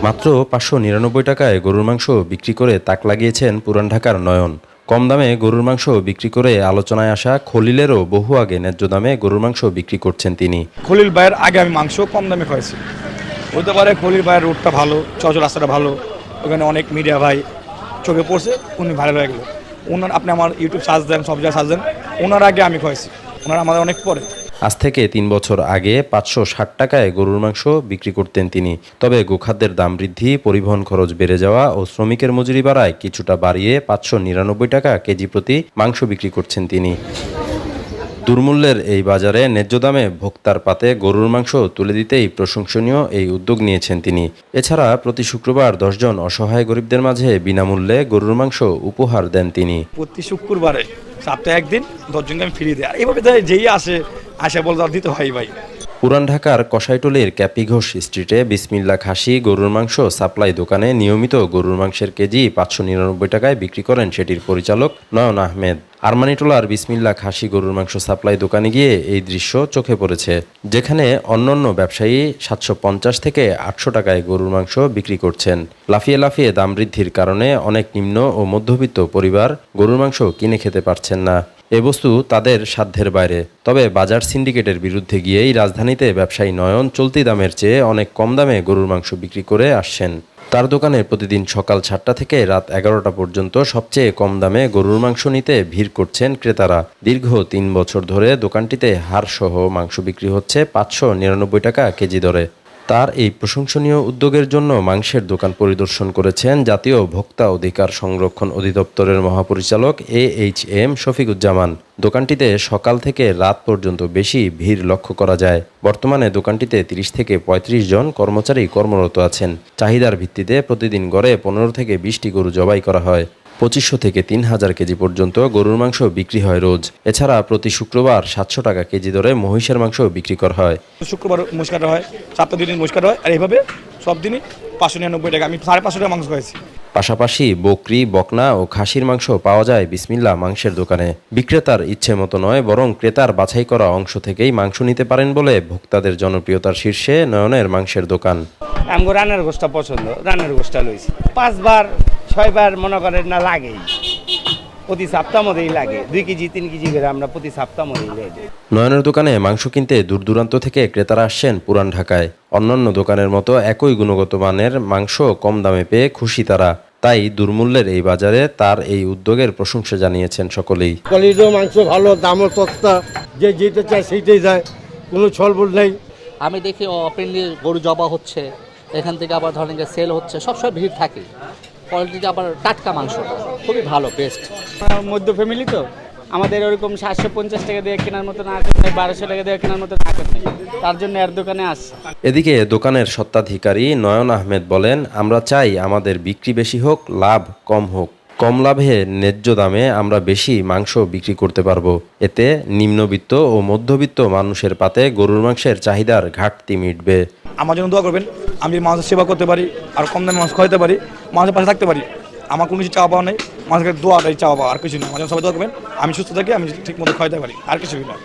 মাত্র 599 টাকায় গরুর মাংস বিক্রি করে তাক লাগিয়েছেন পুরান ঢাকার নয়ন। কম দামে গরুর মাংস বিক্রি করে আলোচনায় আসা খলিলেরও বহু আগে ন্যায্য দামে গরুর মাংস বিক্রি করছেন তিনি। খলিল ভাইয়ের আগে আমি মাংস কম দামে খাইছি, বলতে পারে খলিল ভাইয়ের রুটটা ভালো, চলাচল রাস্তাটা ভালো, ওখানে অনেক মিডিয়া ভাই চোখে পড়ছে, উনি ভাইরাল হয়ে গেল। ওনার আপনি আমার ইউটিউব সার্চ দেন, সব জায়গায় সার্চ দেন, ওনার আগে আমি খাইছি, ওনার আমাদের অনেক পরে। আজ থেকে 3 বছর আগে 560 টাকায় গরুর মাংস বিক্রি করতেন তিনি। তবে গোখাদ্যের দাম বৃদ্ধি, পরিবহন খরচ বেড়ে যাওয়া ও শ্রমিকের মজুরি বাড়ায় কিছুটা বাড়িয়ে 599 টাকা কেজি প্রতি মাংস বিক্রি করছেন তিনি। দুর্মূল্যের এই বাজারে ন্যায্য দামে ভোক্তার পাতে গরুর মাংস তুলে দিতেই প্রশংসনীয় এই উদ্যোগ নিয়েছেন তিনি। এছাড়া প্রতি শুক্রবার 10 জন অসহায় গরিবদের মাঝে বিনামূল্যে গরুর মাংস উপহার দেন তিনি। প্রতি শুক্রবারে সপ্তাহে একদিন 10 জনকে আমি ফ্রি দিই, আর এইভাবে যেই আসে বলতে দিতে হয় ভাই। পুরান ঢাকার কসাইটুলীর ক্যাপি ঘোষ স্ট্রিটে বিসমিল্লা খাসি গরুর মাংস সাপ্লাই দোকানে নিয়মিত গরুর মাংসের কেজি 599 টাকায় বিক্রি করেন সেটির পরিচালক নয়ন আহমেদ। আরমানিটোলার বিসমিল্লা খাসি গরুর মাংস সাপ্লাই দোকানে গিয়ে এই দৃশ্য চোখে পড়েছে, যেখানে অন্যান্য ব্যবসায়ী 750 থেকে 800 টাকায় গরুর মাংস বিক্রি করছেন। লাফিয়ে লাফিয়ে দাম বৃদ্ধির কারণে অনেক নিম্ন ও মধ্যবিত্ত পরিবার গরুর মাংস কিনে খেতে পারছেন না। এ বস্তু তাদের সাধ্যের বাইরে। তবে বাজার সিন্ডিকেটের বিরুদ্ধে গিয়েই রাজধানীতে ব্যবসায়ী নয়ন চলতি দামের চেয়ে অনেক কম দামে গরুর মাংস বিক্রি করে আসছেন। তার দোকানে প্রতিদিন সকাল 7টা থেকে রাত 11টা পর্যন্ত সবচেয়ে কম দামে গরুর মাংস নিতে ভিড় করছেন ক্রেতারা। দীর্ঘ 3 বছর ধরে দোকানটিতে হাড়সহ মাংস বিক্রি হচ্ছে 599 টাকা কেজি দরে। তার এই প্রশংসনীয় উদ্যোগের জন্য মাংসের দোকান পরিদর্শন করেছেন জাতীয় ভোক্তা অধিকার সংরক্ষণ অধিদপ্তরের মহাপরিচালক AHM শফিকুজ্জামান। দোকানটিতে সকাল থেকে রাত পর্যন্ত বেশি ভিড় লক্ষ্য করা যায়। বর্তমানে দোকানটিতে 30 থেকে 35 জন কর্মচারী কর্মরত আছেন। চাহিদার ভিত্তিতে প্রতিদিন গড়ে 15 থেকে 20টি গরু জবাই করা হয়। 2500 থেকে 3000 কেজি পর্যন্ত গরুর মাংস বিক্রি হয় রোজ। এছাড়া প্রতি শুক্রবার 700 টাকা কেজি দরে মহিষের মাংস বিক্রি করা হয়। শুক্রবার মোষ কাটা হয়, সপ্তাহে 2 দিন মোষ কাটা হয়, আর এইভাবে সব দিনই 599 টাকা। আমি 550 টাকা মাংস খাইছি। পাশাপাশি বকরি, বকনা ও খাসির মাংস পাওয়া যায় বিসমিল্লা মাংসের দোকানে। বিক্রেতার ইচ্ছে মতো নয়, বরং ক্রেতার বাছাই করা অংশ থেকেই মাংস নিতে পারেন বলে ভোক্তাদের জনপ্রিয়তার শীর্ষে নয়নের মাংসের দোকান। আমগো রান্নার গোষ্ঠটা পছন্দ, রান্নার গোষ্ঠটা লইছি 5বার 6বার মনে করেন না লাগেই, প্রতি সপ্তাহ মধ্যেই লাগে 2 কেজি 3 কেজি করে আমরা প্রতি সপ্তাহ মধ্যেই লাগে। নয়নের দোকানে মাংস কিনতে দূর দূরান্ত থেকে ক্রেতারা আসছেন পুরান ঢাকায়। অন্যান্য দোকানের মতো একই গুণগত মানের মাংস কম দামে পেয়ে খুশি তারা। তাই দুর্মূল্যের এই বাজারে তার এই উদ্যোগের প্রশংসা জানিয়েছেন সকলেই। কোয়ালিটিও মাংস ভালো, দামও সস্তা, যে যেটা চায় সেইটাই যায়, কোনো ছলবল নেই। আমি দেখি ওপেনলি গরু জবা হচ্ছে, এখান থেকে আবার ধরেন যে সেল হচ্ছে, সবসময় ভিড় থাকে। কোয়ালিটিটা আবার টাটকা মাংস, খুবই ভালো, বেস্ট। মধ্য ফ্যামিলি তো আমাদের ওরকম 750 টাকা দিয়ে কেনার মতো না আকার নেই, 1200 টাকা দিয়ে কেনার মতো আকার নেই, তার জন্য এর দোকানে আসছে। এদিকে দোকানের স্বত্বাধিকারী নয়ন আহমেদ বলেন, আমরা চাই আমাদের বিক্রি বেশি হোক, লাভ কম হোক। কম লাভে ন্যায্য দামে আমরা বেশি মাংস বিক্রি করতে পারবো। এতে নিম্নবিত্ত ও মধ্যবিত্ত মানুষের পাতে গরুর মাংসের চাহিদার ঘাটতি মিটবে। আমার জন্য দোয়া করবেন, আমি মানুষের সেবা করতে পারি, আর কম দামে মাংস খাওয়াতে পারি, মানুষের পাশে থাকতে পারি। আমার কোনো কিছু চাওয়া পাওয়া নেই, মানুষকে দোয়াটাই চাওয়া পাওয়া, আর কিছু নেই। আমার জন্য সবাই দোয়া করবেন, আমি সুস্থ থাকি, আমি ঠিক মতো খাওয়াতে পারি, আর কিছু না।